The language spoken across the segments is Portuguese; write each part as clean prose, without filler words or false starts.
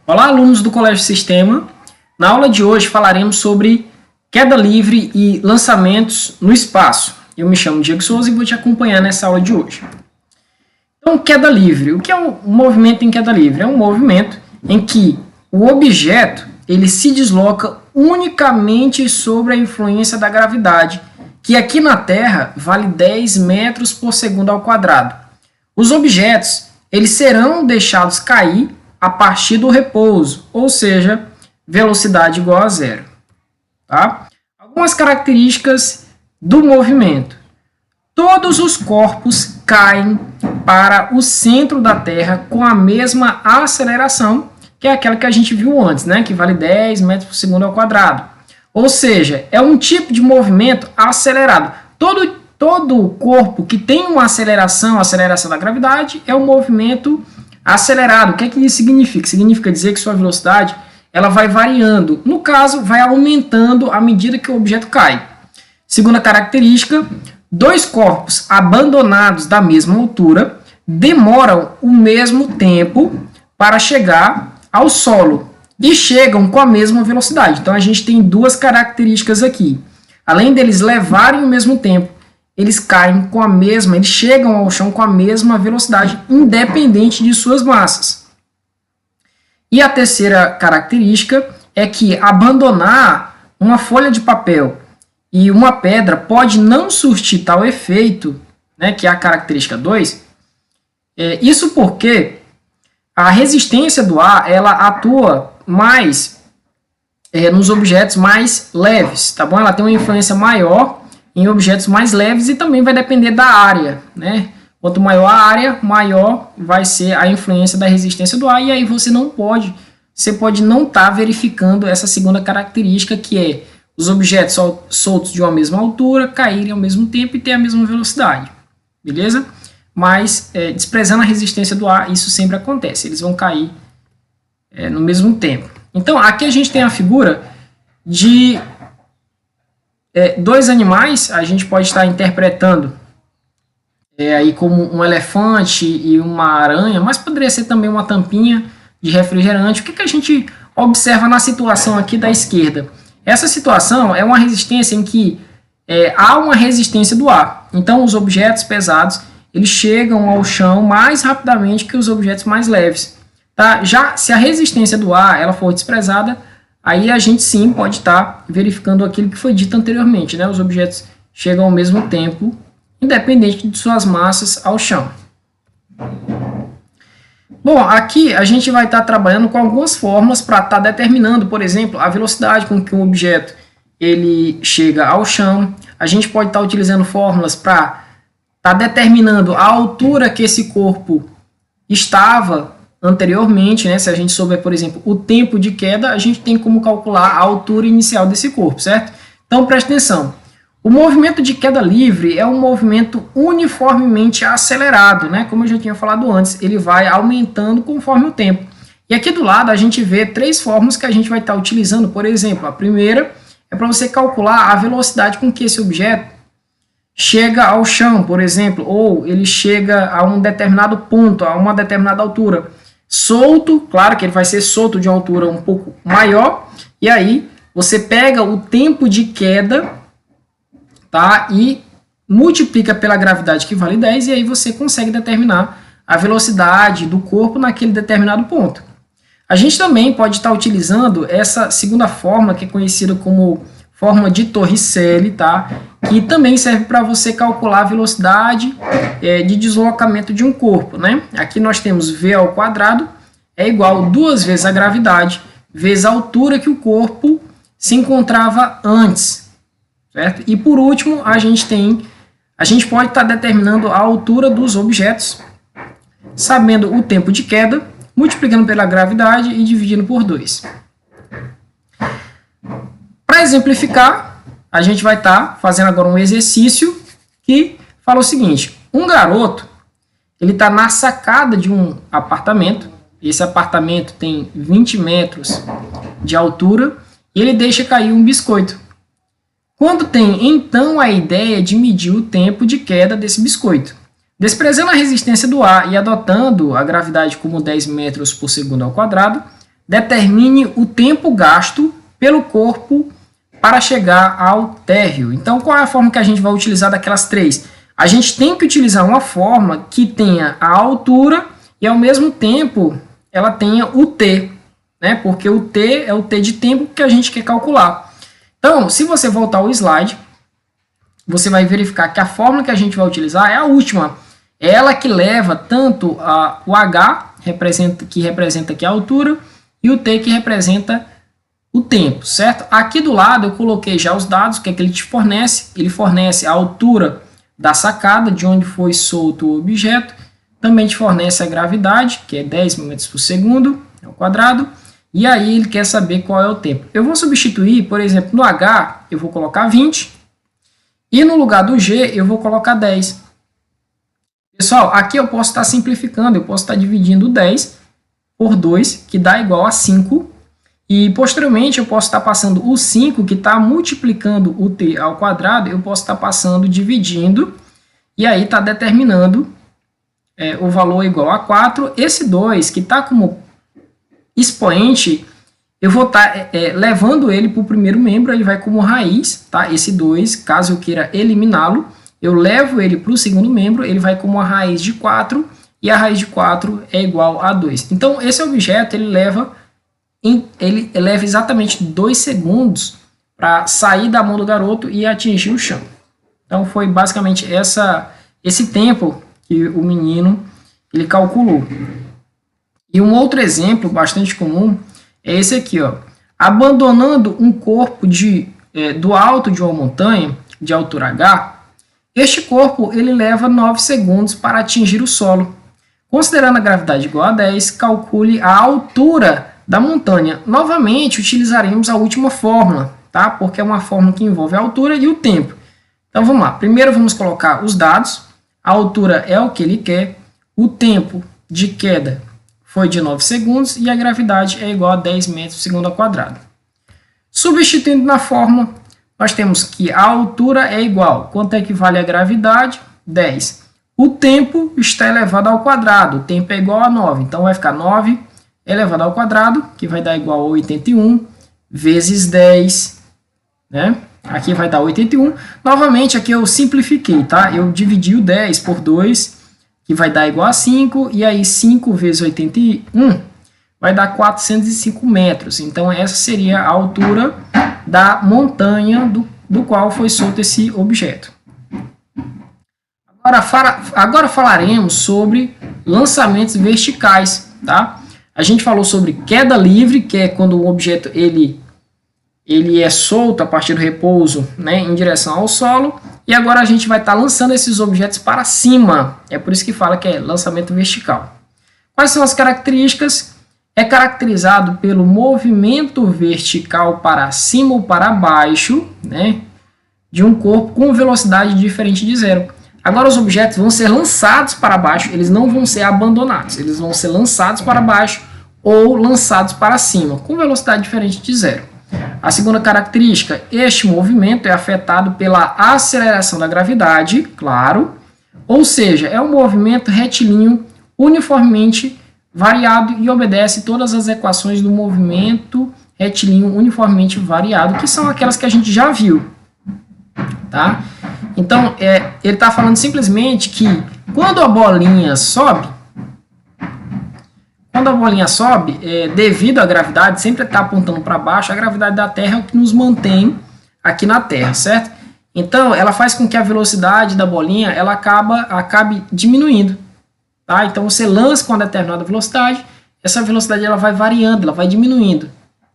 Olá, alunos do Colégio Sistema. Na aula de hoje falaremos sobre queda livre e lançamentos no espaço. Eu me chamo Diego Souza e vou te acompanhar nessa aula de hoje. Então, queda livre. O que é um movimento em queda livre? É um movimento em que o objeto ele se desloca unicamente sobre a influência da gravidade, que aqui na Terra vale 10 metros por segundo ao quadrado. Os objetos eles serão deixados cair a partir do repouso, ou seja, velocidade igual a zero. Tá? Algumas características do movimento. Todos os corpos caem para o centro da Terra com a mesma aceleração, que é aquela que a gente viu antes, né? Que vale 10 metros por segundo ao quadrado. Ou seja, é um tipo de movimento acelerado. Todo corpo que tem uma aceleração da gravidade, é um movimento acelerado. O que é que isso significa? Significa dizer que sua velocidade ela vai variando. No caso, vai aumentando à medida que o objeto cai. Segunda característica, dois corpos abandonados da mesma altura demoram o mesmo tempo para chegar ao solo e chegam com a mesma velocidade. Então, a gente tem duas características aqui. Além deles levarem o mesmo tempo, eles caem com a mesma, eles chegam ao chão com a mesma velocidade, independente de suas massas. E a terceira característica é que abandonar uma folha de papel e uma pedra pode não surtir tal efeito, né, que é a característica 2. Isso porque a resistência do ar ela atua mais nos objetos mais leves, tá bom? Ela tem uma influência maior em objetos mais leves e também vai depender da área, né? Quanto maior a área, maior vai ser a influência da resistência do ar, e aí você pode não estar verificando essa segunda característica, que é os objetos soltos de uma mesma altura caírem ao mesmo tempo e ter a mesma velocidade, beleza? Mas, desprezando a resistência do ar, isso sempre acontece, eles vão cair no mesmo tempo. Então, aqui a gente tem a figura de dois animais, a gente pode estar interpretando aí como um elefante e uma aranha, mas poderia ser também uma tampinha de refrigerante. O que a gente observa na situação aqui da esquerda? Essa situação é uma resistência em que há uma resistência do ar. Então, os objetos pesados eles chegam ao chão mais rapidamente que os objetos mais leves. Tá? Já se a resistência do ar ela for desprezada, aí a gente sim pode estar verificando aquilo que foi dito anteriormente, né? Os objetos chegam ao mesmo tempo, independente de suas massas, ao chão. Bom, aqui a gente vai estar trabalhando com algumas fórmulas para estar determinando, por exemplo, a velocidade com que um objeto ele chega ao chão. A gente pode estar utilizando fórmulas para estar determinando a altura que esse corpo estava anteriormente, né? Se a gente souber, por exemplo, o tempo de queda, a gente tem como calcular a altura inicial desse corpo, certo? Então, preste atenção. O movimento de queda livre é um movimento uniformemente acelerado, né? Como eu já tinha falado antes, ele vai aumentando conforme o tempo. E aqui do lado a gente vê três fórmulas que a gente vai estar utilizando. Por exemplo, a primeira é para você calcular a velocidade com que esse objeto chega ao chão, por exemplo, ou ele chega a um determinado ponto, a uma determinada altura. Solto, claro que ele vai ser solto de uma altura um pouco maior, e aí você pega o tempo de queda, tá, e multiplica pela gravidade que vale 10, e aí você consegue determinar a velocidade do corpo naquele determinado ponto. A gente também pode estar utilizando essa segunda fórmula, que é conhecida como fórmula de Torricelli, tá, que também serve para você calcular a velocidade de deslocamento de um corpo, né? Aqui nós temos V ao quadrado é igual a 2 vezes a gravidade vezes a altura que o corpo se encontrava antes, certo? E por último, a gente pode estar determinando a altura dos objetos, sabendo o tempo de queda, multiplicando pela gravidade e dividindo por 2. Para exemplificar, a gente vai estar fazendo agora um exercício que fala o seguinte: um garoto ele está na sacada de um apartamento, esse apartamento tem 20 metros de altura e ele deixa cair um biscoito. Quando tem então a ideia de medir o tempo de queda desse biscoito? Desprezando a resistência do ar e adotando a gravidade como 10 metros por segundo ao quadrado, determine o tempo gasto pelo corpo para chegar ao térreo. Então, qual é a forma que a gente vai utilizar daquelas três? A gente tem que utilizar uma forma que tenha a altura e, ao mesmo tempo, ela tenha o t, né? Porque o t é o t de tempo que a gente quer calcular. Então, se você voltar ao slide, você vai verificar que a fórmula que a gente vai utilizar é a última. É ela que leva tanto o h, que representa aqui a altura, e o t, que representa o tempo, certo? Aqui do lado eu coloquei já os dados, o que é que ele te fornece. Ele fornece a altura da sacada, de onde foi solto o objeto. Também te fornece a gravidade, que é 10 metros por segundo ao quadrado. E aí ele quer saber qual é o tempo. Eu vou substituir, por exemplo, no h eu vou colocar 20. E no lugar do g eu vou colocar 10. Pessoal, aqui eu posso estar simplificando. Eu posso estar dividindo 10 por 2, que dá igual a 5. E posteriormente eu posso estar passando o 5, que está multiplicando o t ao quadrado, eu posso estar passando dividindo, e aí está determinando o valor igual a 4. Esse 2, que está como expoente, eu vou estar levando ele para o primeiro membro, ele vai como raiz, tá? Esse 2, caso eu queira eliminá-lo, eu levo ele para o segundo membro, ele vai como a raiz de 4, e a raiz de 4 é igual a 2. Então, esse objeto, ele leva exatamente 2 segundos para sair da mão do garoto e atingir o chão. Então, foi basicamente esse tempo que o menino ele calculou. E um outro exemplo bastante comum é esse aqui, ó. Abandonando um corpo do alto de uma montanha, de altura h, este corpo ele leva 9 segundos para atingir o solo. Considerando a gravidade igual a 10, calcule a altura da montanha. Novamente, utilizaremos a última fórmula, tá? Porque é uma fórmula que envolve a altura e o tempo. Então, vamos lá. Primeiro, vamos colocar os dados. A altura é o que ele quer. O tempo de queda foi de 9 segundos e a gravidade é igual a 10 metros por segundo ao quadrado. Substituindo na fórmula, nós temos que a altura é igual. Quanto é que vale a gravidade? 10. O tempo está elevado ao quadrado. O tempo é igual a 9. Então, vai ficar 9 elevado ao quadrado, que vai dar igual a 81, vezes 10, né? Aqui vai dar 81. Novamente, aqui eu simplifiquei, tá? Eu dividi o 10 por 2, que vai dar igual a 5, e aí 5 vezes 81 vai dar 405 metros. Então, essa seria a altura da montanha do qual foi solto esse objeto. Agora falaremos sobre lançamentos verticais, tá? A gente falou sobre queda livre, que é quando o objeto ele é solto a partir do repouso, né, em direção ao solo. E agora a gente vai estar lançando esses objetos para cima. É por isso que fala que é lançamento vertical. Quais são as características? É caracterizado pelo movimento vertical para cima ou para baixo, né, de um corpo com velocidade diferente de zero. Agora os objetos vão ser lançados para baixo, eles não vão ser abandonados, eles vão ser lançados para baixo ou lançados para cima, com velocidade diferente de zero. A segunda característica, este movimento é afetado pela aceleração da gravidade, claro, ou seja, é um movimento retilíneo uniformemente variado e obedece todas as equações do movimento retilíneo uniformemente variado, que são aquelas que a gente já viu, tá? Então, ele está falando simplesmente que quando a bolinha sobe, devido à gravidade, sempre está apontando para baixo, a gravidade da Terra é o que nos mantém aqui na Terra, certo? Então, ela faz com que a velocidade da bolinha ela acabe diminuindo, tá? Então, você lança com uma determinada velocidade, essa velocidade ela vai variando, ela vai diminuindo.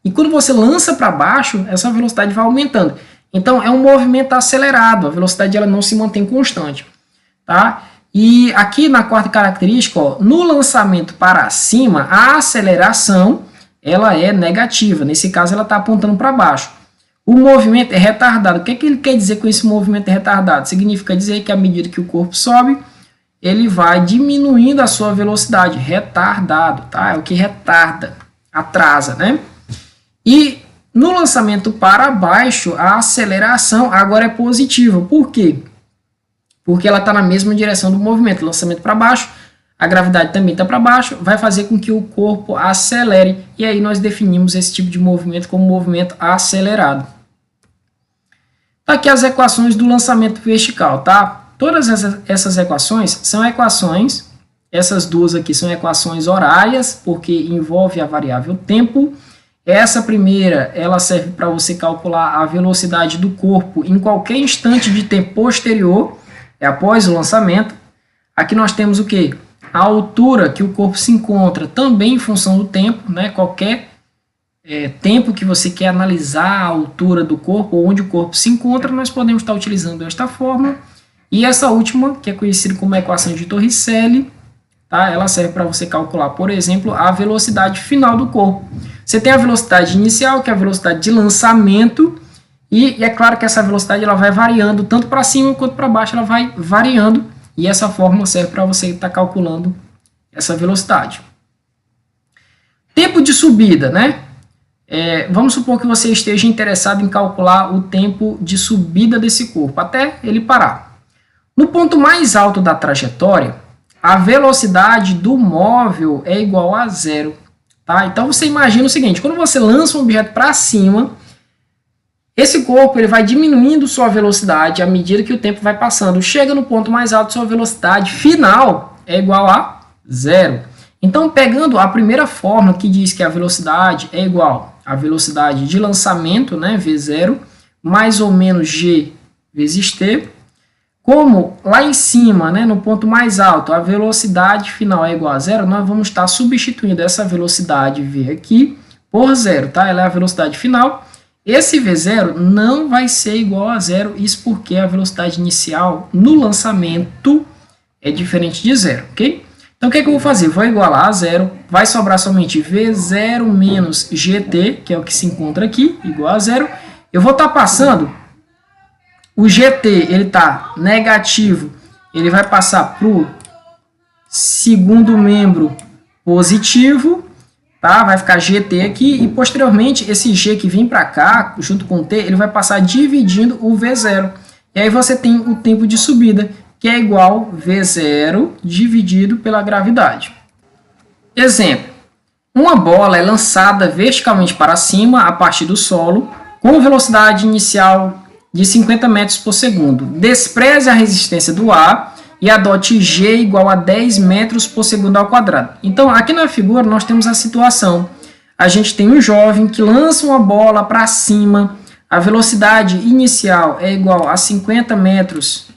E quando você lança para baixo, essa velocidade vai aumentando. Então, é um movimento acelerado, a velocidade ela não se mantém constante, tá? E aqui na quarta característica, ó, no lançamento para cima, a aceleração ela é negativa, nesse caso ela está apontando para baixo. O movimento é retardado. O que ele quer dizer com esse movimento retardado? Significa dizer que à medida que o corpo sobe, ele vai diminuindo a sua velocidade, retardado, tá? É o que retarda, atrasa, né? E no lançamento para baixo, a aceleração agora é positiva. Por quê? Porque ela está na mesma direção do movimento. Lançamento para baixo, a gravidade também está para baixo, vai fazer com que o corpo acelere, e aí nós definimos esse tipo de movimento como movimento acelerado. Tá aqui as equações do lançamento vertical, tá? Todas essas equações são equações, essas duas aqui são equações horárias, porque envolve a variável tempo. Essa primeira, ela serve para você calcular a velocidade do corpo em qualquer instante de tempo posterior, após o lançamento. Aqui nós temos o quê? A altura que o corpo se encontra também em função do tempo, né? Qualquer tempo que você quer analisar a altura do corpo, ou onde o corpo se encontra, nós podemos estar utilizando esta fórmula. E essa última, que é conhecida como equação de Torricelli, tá? Ela serve para você calcular, por exemplo, a velocidade final do corpo. Você tem a velocidade inicial, que é a velocidade de lançamento, e é claro que essa velocidade ela vai variando, tanto para cima quanto para baixo, ela vai variando, e essa fórmula serve para você estar calculando essa velocidade. Tempo de subida, né? Vamos supor que você esteja interessado em calcular o tempo de subida desse corpo, até ele parar. No ponto mais alto da trajetória, a velocidade do móvel é igual a zero. Tá? Então você imagina o seguinte, quando você lança um objeto para cima, esse corpo ele vai diminuindo sua velocidade à medida que o tempo vai passando. Chega no ponto mais alto, sua velocidade final é igual a zero. Então, pegando a primeira fórmula que diz que a velocidade é igual à velocidade de lançamento, né, V0, mais ou menos G vezes T, como lá em cima, né, no ponto mais alto, a velocidade final é igual a zero, nós vamos estar substituindo essa velocidade V aqui por zero, tá? Ela é a velocidade final. Esse V0 não vai ser igual a zero, isso porque a velocidade inicial no lançamento é diferente de zero, ok? Então, o que é que eu vou fazer? Vou igualar a zero, vai sobrar somente V0 menos GT, que é o que se encontra aqui, igual a zero. Eu vou estar passando, o GT, ele está negativo, ele vai passar para o segundo membro positivo, tá? Vai ficar GT aqui, e posteriormente, esse G que vem para cá, junto com o T, ele vai passar dividindo o V0. E aí você tem o tempo de subida, que é igual V0 dividido pela gravidade. Exemplo, uma bola é lançada verticalmente para cima a partir do solo, com velocidade inicial de 50 metros por segundo. Despreze a resistência do ar e adote G igual a 10 metros por segundo ao quadrado. Então, aqui na figura, nós temos a situação. A gente tem um jovem que lança uma bola para cima, a velocidade inicial é igual a 50 metros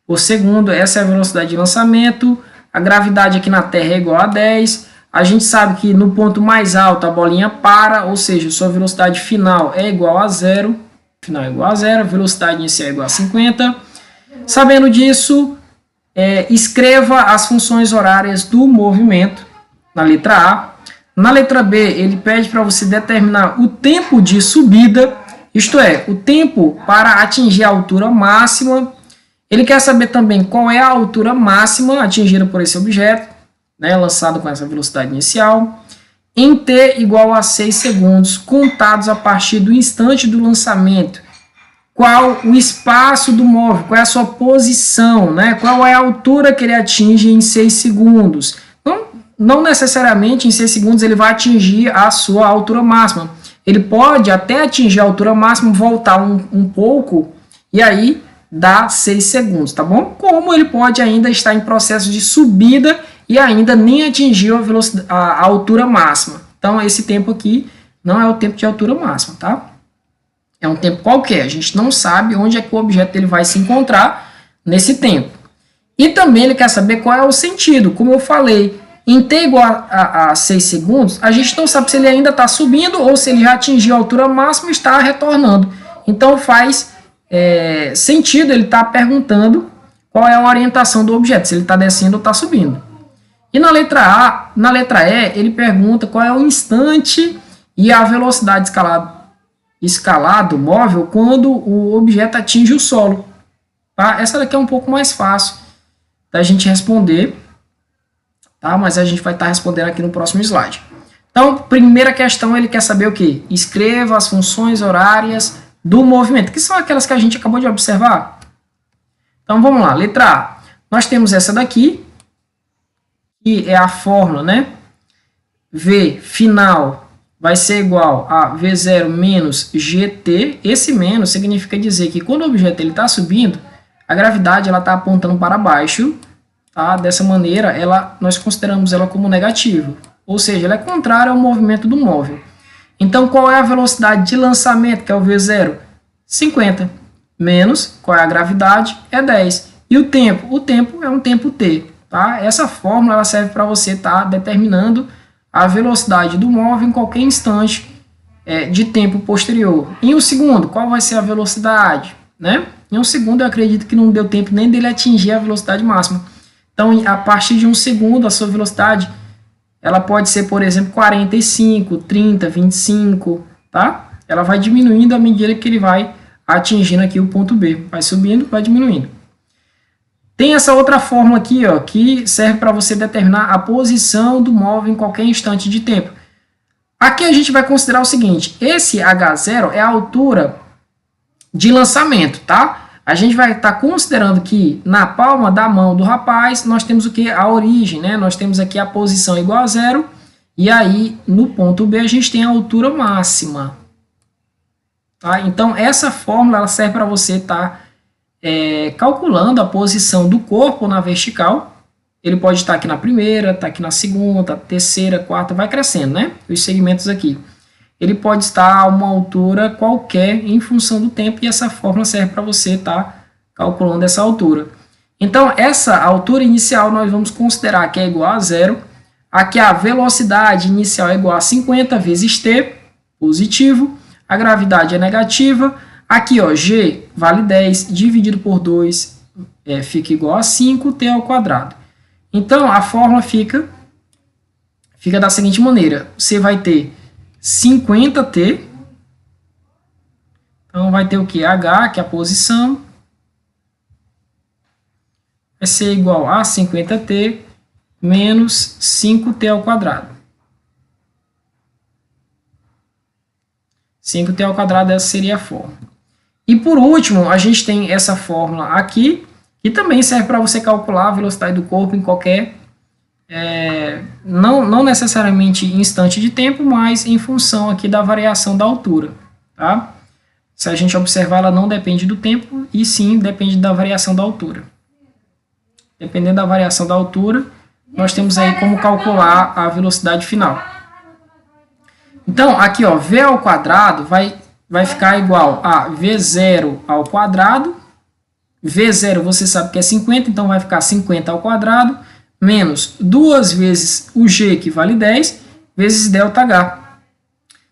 por segundo, essa é a velocidade de lançamento, a gravidade aqui na Terra é igual a 10, a gente sabe que no ponto mais alto a bolinha para, ou seja, sua velocidade final é igual a zero, a velocidade inicial é igual a 50. Sabendo disso, escreva as funções horárias do movimento na letra A. Na letra B, ele pede para você determinar o tempo de subida, isto é, o tempo para atingir a altura máxima. Ele quer saber também qual é a altura máxima atingida por esse objeto, né, lançado com essa velocidade inicial, em T igual a 6 segundos, contados a partir do instante do lançamento. Qual o espaço do móvel, qual é a sua posição, né, qual é a altura que ele atinge em 6 segundos. Não necessariamente em 6 segundos ele vai atingir a sua altura máxima. Ele pode até atingir a altura máxima, voltar um pouco, e aí dá 6 segundos, tá bom? Como ele pode ainda estar em processo de subida e ainda nem atingiu a altura máxima. Então, esse tempo aqui não é o tempo de altura máxima, tá? É um tempo qualquer. A gente não sabe onde é que o objeto ele vai se encontrar nesse tempo. E também ele quer saber qual é o sentido. Como eu falei, em T igual a 6 segundos, a gente não sabe se ele ainda está subindo ou se ele já atingiu a altura máxima e está retornando. Então, faz sentido ele estar perguntando qual é a orientação do objeto, se ele está descendo ou está subindo. E na letra E, ele pergunta qual é o instante e a velocidade escalar do móvel quando o objeto atinge o solo. Tá? Essa daqui é um pouco mais fácil da gente responder, tá? Mas a gente vai estar respondendo aqui no próximo slide. Então, primeira questão, ele quer saber o quê? Escreva as funções horárias do movimento, que são aquelas que a gente acabou de observar. Então, vamos lá. Letra A. Nós temos essa daqui, que é a fórmula, né? V final vai ser igual a V0 menos GT. Esse menos significa dizer que quando o objeto está subindo, a gravidade está apontando para baixo. Tá? Dessa maneira, nós consideramos ela como negativa. Ou seja, ela é contrária ao movimento do móvel. Então, qual é a velocidade de lançamento, que é o V0? 50. Menos, qual é a gravidade? É 10. E o tempo? O tempo é um tempo t. Tá? Essa fórmula ela serve para você estar determinando a velocidade do móvel em qualquer instante de tempo posterior. Em um segundo, qual vai ser a velocidade? Né? Em um segundo, eu acredito que não deu tempo nem dele atingir a velocidade máxima. Então, a partir de um segundo, a sua velocidade ela pode ser, por exemplo, 45, 30, 25, tá? Ela vai diminuindo à medida que ele vai atingindo aqui o ponto B. Vai subindo, vai diminuindo. Tem essa outra fórmula aqui, ó, que serve para você determinar a posição do móvel em qualquer instante de tempo. Aqui a gente vai considerar o seguinte, esse H0 é a altura de lançamento, tá? A gente vai estar considerando que na palma da mão do rapaz nós temos o que? A origem, né? Nós temos aqui a posição igual a 0 e aí no ponto B a gente tem a altura máxima. Tá? Então essa fórmula ela serve para você estar calculando a posição do corpo na vertical. Ele pode estar aqui na primeira, estar aqui na segunda, terceira, quarta, vai crescendo, né? Os segmentos aqui. Ele pode estar a uma altura qualquer em função do tempo e essa fórmula serve para você estar calculando essa altura. Então, essa altura inicial nós vamos considerar que é igual a 0. Aqui a velocidade inicial é igual a 50 vezes t, positivo. A gravidade é negativa. Aqui, ó, g vale 10, dividido por 2 fica igual a 5t ao quadrado. Então, a fórmula fica da seguinte maneira. Você vai ter 50t, então vai ter o que? H, que é a posição, vai ser igual a 50t menos 5t ao quadrado. 5t ao quadrado, essa seria a fórmula. E por último, a gente tem essa fórmula aqui, que também serve para você calcular a velocidade do corpo em qualquer, não necessariamente em instante de tempo, mas em função aqui da variação da altura. Tá? Se a gente observar, ela não depende do tempo, e sim depende da variação da altura. Dependendo da variação da altura, nós temos aí como calcular a velocidade final. Então, aqui, ó, v ao quadrado vai ficar igual a v0 ao quadrado. V0 você sabe que é 50, então vai ficar 50 ao quadrado, menos 2 vezes o g, que vale 10, vezes ΔH.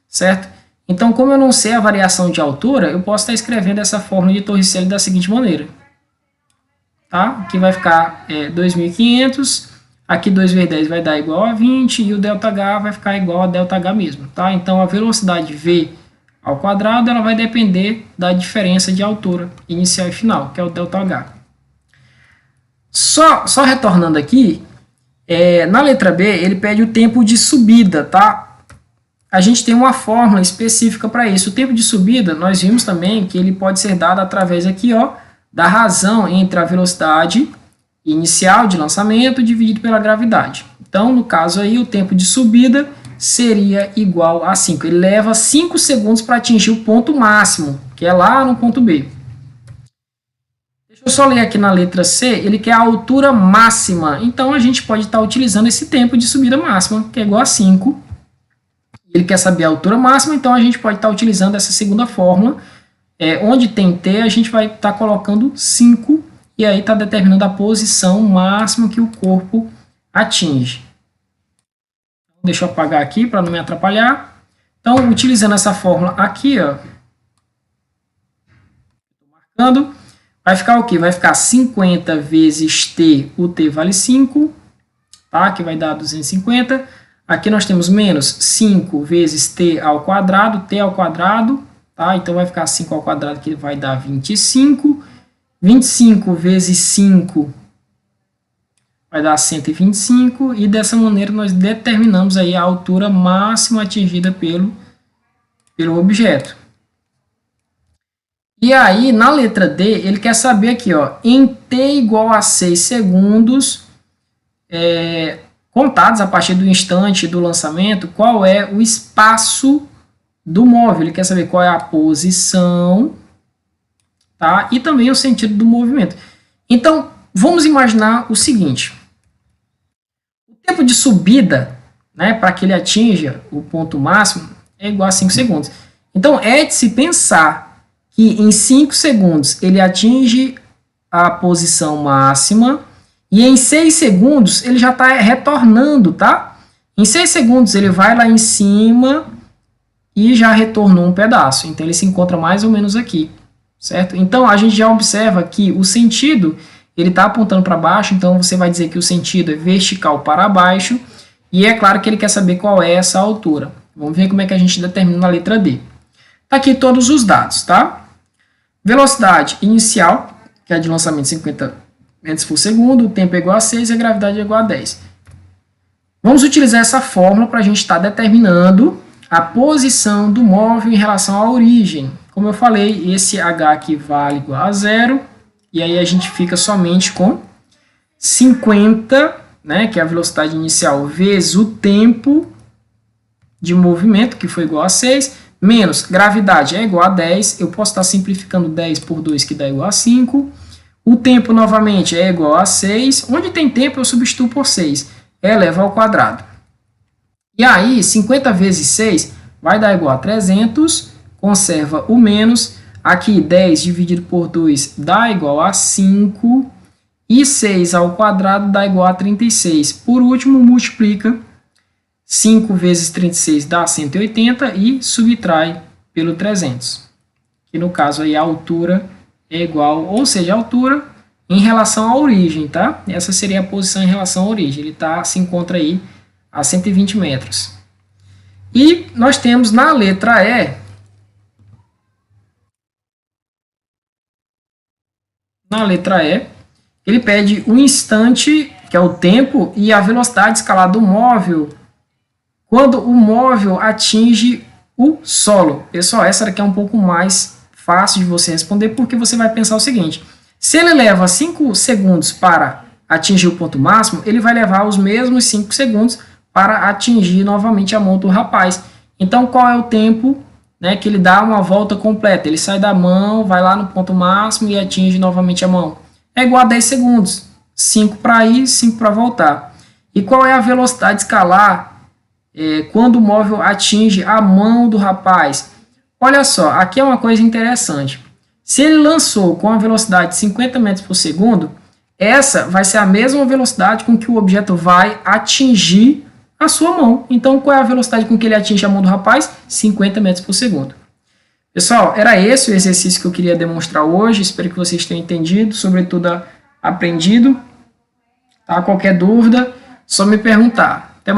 Certo? Então, como eu não sei a variação de altura, eu posso estar escrevendo essa fórmula de Torricelli da seguinte maneira. Tá? Aqui vai ficar 2.500, aqui 2 vezes 10 vai dar igual a 20, e o ΔH vai ficar igual a ΔH mesmo. Tá? Então, a velocidade v ao quadrado ela vai depender da diferença de altura inicial e final, que é o ΔH. Só retornando aqui, na letra B, ele pede o tempo de subida, tá? A gente tem uma fórmula específica para isso. O tempo de subida, nós vimos também que ele pode ser dado através aqui, ó, da razão entre a velocidade inicial de lançamento dividido pela gravidade. Então, no caso aí, o tempo de subida seria igual a 5. Ele leva 5 segundos para atingir o ponto máximo, que é lá no ponto B. Deixa eu só ler aqui na letra C, ele quer a altura máxima. Então, a gente pode estar utilizando esse tempo de subida máxima, que é igual a 5. Ele quer saber a altura máxima, então a gente pode estar utilizando essa segunda fórmula. Onde tem T, a gente vai estar colocando 5, e aí está determinando a posição máxima que o corpo atinge. Deixa eu apagar aqui para não me atrapalhar. Então, utilizando essa fórmula aqui, ó, marcando, vai ficar o quê? Vai ficar 50 vezes T, o T vale 5, tá? Que vai dar 250. Aqui nós temos menos 5 vezes T ao quadrado, tá? Então vai ficar 5 ao quadrado, que vai dar 25. 25 vezes 5 vai dar 125, e dessa maneira nós determinamos aí a altura máxima atingida pelo objeto. E aí, na letra D, ele quer saber aqui, ó, em T igual a 6 segundos, contados a partir do instante do lançamento, qual é o espaço do móvel. Ele quer saber qual é a posição, tá? E também o sentido do movimento. Então, vamos imaginar o seguinte. O tempo de subida, né, para que ele atinja o ponto máximo, é igual a 5 segundos. Então, é de se pensar que em 5 segundos ele atinge a posição máxima e em 6 segundos ele já está retornando, tá? Em 6 segundos ele vai lá em cima e já retornou um pedaço. Então, ele se encontra mais ou menos aqui, certo? Então, a gente já observa que o sentido, ele está apontando para baixo, então você vai dizer que o sentido é vertical para baixo, e é claro que ele quer saber qual é essa altura. Vamos ver como é que a gente determina na letra D. Tá aqui todos os dados, tá? Velocidade inicial, que é de lançamento 50 metros por segundo, o tempo é igual a 6 e a gravidade é igual a 10. Vamos utilizar essa fórmula para a gente estar determinando a posição do móvel em relação à origem. Como eu falei, esse H aqui vale igual a 0, e aí a gente fica somente com 50, né, que é a velocidade inicial, vezes o tempo de movimento, que foi igual a 6, menos gravidade é igual a 10, eu posso estar simplificando 10 por 2, que dá igual a 5, o tempo novamente é igual a 6, onde tem tempo eu substituo por 6, eleva ao quadrado. E aí, 50 vezes 6 vai dar igual a 300, conserva o menos, aqui 10 dividido por 2 dá igual a 5, e 6 ao quadrado dá igual a 36. Por último, multiplica 5 vezes 36 dá 180 e subtrai pelo 300. Que no caso aí a altura é igual, ou seja, a altura em relação à origem, tá? Essa seria a posição em relação à origem. Ele se encontra aí a 120 metros. E nós temos na letra E, ele pede o instante, que é o tempo, e a velocidade escalar do móvel quando o móvel atinge o solo. Pessoal, essa daqui é um pouco mais fácil de você responder, porque você vai pensar o seguinte: se ele leva 5 segundos para atingir o ponto máximo, ele vai levar os mesmos 5 segundos para atingir novamente a mão do rapaz. Então, qual é o tempo, né, que ele dá uma volta completa? Ele sai da mão, vai lá no ponto máximo e atinge novamente a mão. É igual a 10 segundos. 5 para ir, 5 para voltar. E qual é a velocidade escalar quando o móvel atinge a mão do rapaz? Olha só, aqui é uma coisa interessante. Se ele lançou com a velocidade de 50 metros por segundo, essa vai ser a mesma velocidade com que o objeto vai atingir a sua mão. Então, qual é a velocidade com que ele atinge a mão do rapaz? 50 metros por segundo. Pessoal, era esse o exercício que eu queria demonstrar hoje. Espero que vocês tenham entendido, sobretudo aprendido. Tá? Qualquer dúvida, só me perguntar.